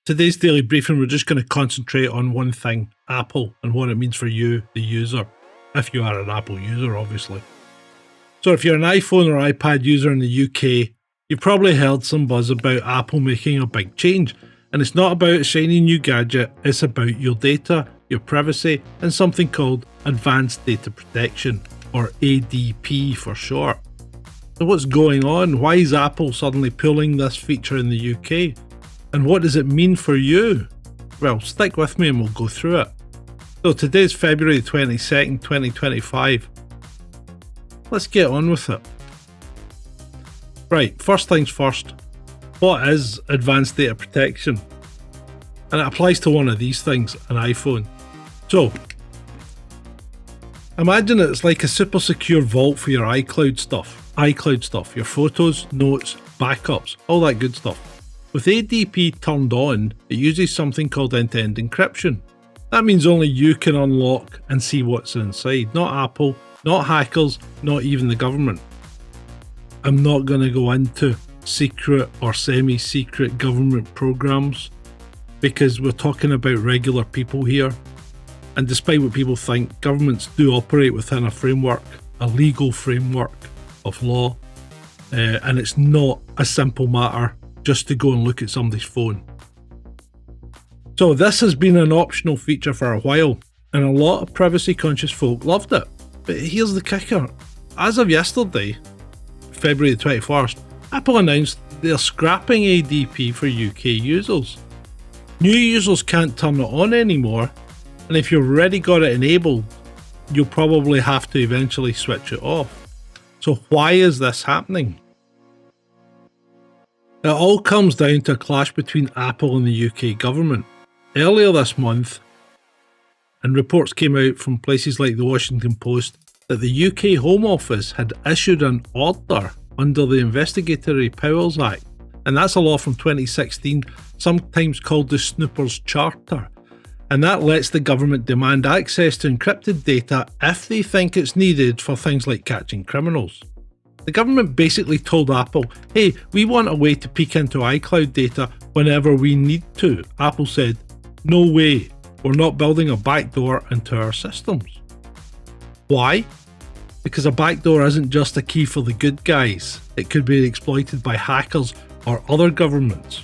Today's daily briefing, we're just going to concentrate on one thing, Apple, and what it means for you, the user, if you are an Apple user, obviously. So if you're an iPhone or iPad user in the UK, you've probably heard some buzz about Apple making a big change. And it's not about a shiny new gadget, it's about your data, your privacy, and something called Advanced Data Protection, or ADP for short. So what's going on? Why is Apple suddenly pulling this feature in the UK? And what does it mean for you? Well, stick with me and we'll go through it. So today's February 22nd, 2025. Let's get on with it. Right, first things first. What is Advanced Data Protection? And it applies to one of these things, an iPhone. So, imagine it's like a super secure vault for your iCloud stuff, your photos, notes, backups, all that good stuff. With ADP turned on, it uses something called end-to-end encryption. That means only you can unlock and see what's inside, not Apple, not hackers, not even the government. I'm not going to go into secret or semi-secret government programs because we're talking about regular people here. And despite what people think, governments do operate within a framework, a legal framework of law, and it's not a simple matter just to go and look at somebody's phone. So this has been an optional feature for a while, and a lot of privacy conscious folk loved it. But here's the kicker. As of yesterday, February the 21st, Apple announced they're scrapping ADP for UK users. New users can't turn it on anymore, and if you've already got it enabled, you'll probably have to eventually switch it off. So why is this happening? It all comes down to a clash between Apple and the UK government. Earlier this month, and reports came out from places like the Washington Post that the UK Home Office had issued an order under the Investigatory Powers Act, and that's a law from 2016, sometimes called the Snoopers Charter, and that lets the government demand access to encrypted data if they think it's needed for things like catching criminals. The government basically told Apple, hey, we want a way to peek into iCloud data whenever we need to. Apple said, no way, we're not building a backdoor into our systems. Why? Because a backdoor isn't just a key for the good guys. It could be exploited by hackers or other governments.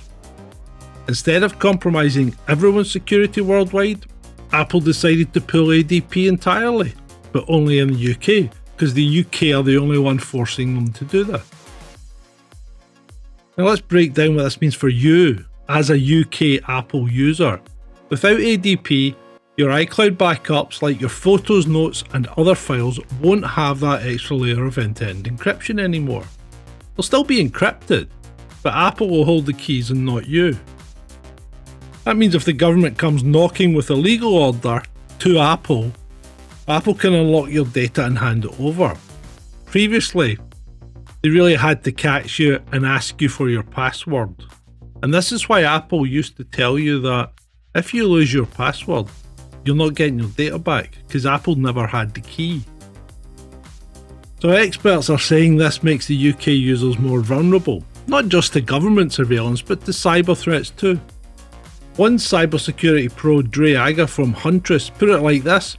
Instead of compromising everyone's security worldwide, Apple decided to pull ADP entirely, but only in the UK, because the UK are the only one forcing them to do that. Now let's break down what this means for you as a UK Apple user. Without ADP, your iCloud backups like your photos, notes and other files won't have that extra layer of end-to-end encryption anymore. They'll still be encrypted, but Apple will hold the keys and not you. That means if the government comes knocking with a legal order to Apple, Apple can unlock your data and hand it over. Previously, they really had to catch you and ask you for your password. And this is why Apple used to tell you that if you lose your password, you're not getting your data back, because Apple never had the key. So experts are saying this makes the UK users more vulnerable, not just to government surveillance, but to cyber threats too. One cybersecurity pro, Dre Aga from Huntress, put it like this: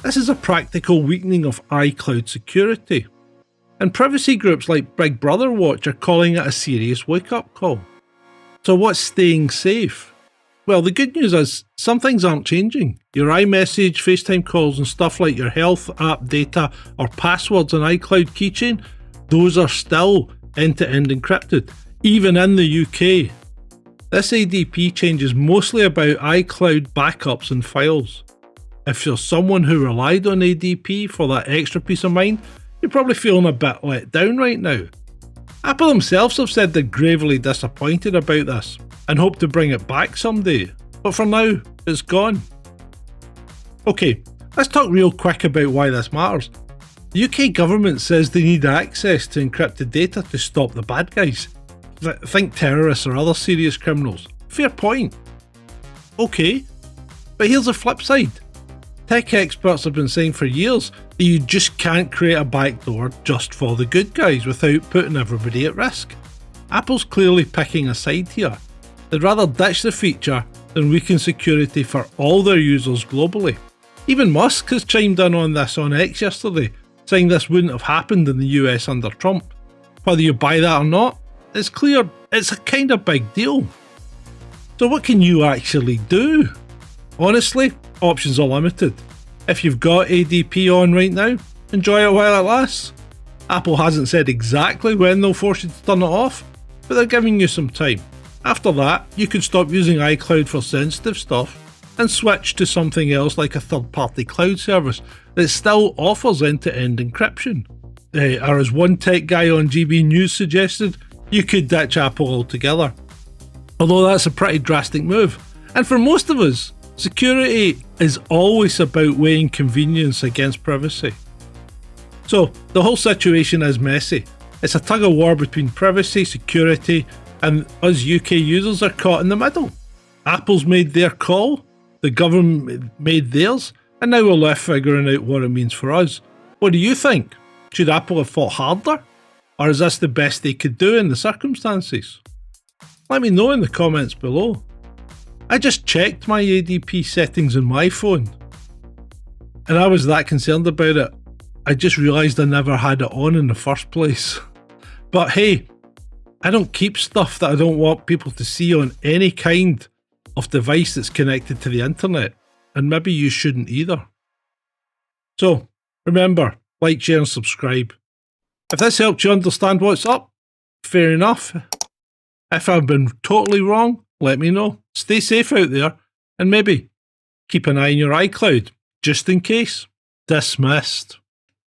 this is a practical weakening of iCloud security. And privacy groups like Big Brother Watch are calling it a serious wake-up call. So what's staying safe? Well, the good news is some things aren't changing. Your iMessage, FaceTime calls and stuff like your health app data or passwords on iCloud keychain, those are still end-to-end encrypted, even in the UK. This ADP change is mostly about iCloud backups and files. If you're someone who relied on ADP for that extra peace of mind, you're probably feeling a bit let down right now. Apple themselves have said they're gravely disappointed about this and hope to bring it back someday, but for now, it's gone. Okay, let's talk real quick about why this matters. The UK government says they need access to encrypted data to stop the bad guys. Think terrorists or other serious criminals. Fair point. Okay, but here's the flip side. Tech experts have been saying for years that you just can't create a backdoor just for the good guys without putting everybody at risk. Apple's clearly picking a side here. They'd rather ditch the feature than weaken security for all their users globally. Even Musk has chimed in on this on X yesterday, saying this wouldn't have happened in the US under Trump. Whether you buy that or not, it's clear it's a kind of big deal. So what can you actually do? Honestly, options are limited. If you've got ADP on right now, enjoy it while it lasts. Apple hasn't said exactly when they'll force you to turn it off, but they're giving you some time. After that, you can stop using iCloud for sensitive stuff and switch to something else like a third-party cloud service that still offers end-to-end encryption. Or as one tech guy on GB News suggested, you could ditch Apple altogether. Although that's a pretty drastic move. And for most of us, security is always about weighing convenience against privacy. So the whole situation is messy. It's a tug of war between privacy, security, and us UK users are caught in the middle. Apple's made their call, the government made theirs, and now we're left figuring out what it means for us. What do you think? Should Apple have fought harder? Or is this the best they could do in the circumstances? Let me know in the comments below. I just checked my ADP settings on my phone, and I was that concerned about it, I just realised I never had it on in the first place. But hey, I don't keep stuff that I don't want people to see on any kind of device that's connected to the internet, and maybe you shouldn't either. So remember, like, share and subscribe. If this helped you understand what's up, fair enough. If I've been totally wrong, let me know. Stay safe out there, and maybe keep an eye on your iCloud, just in case. Dismissed.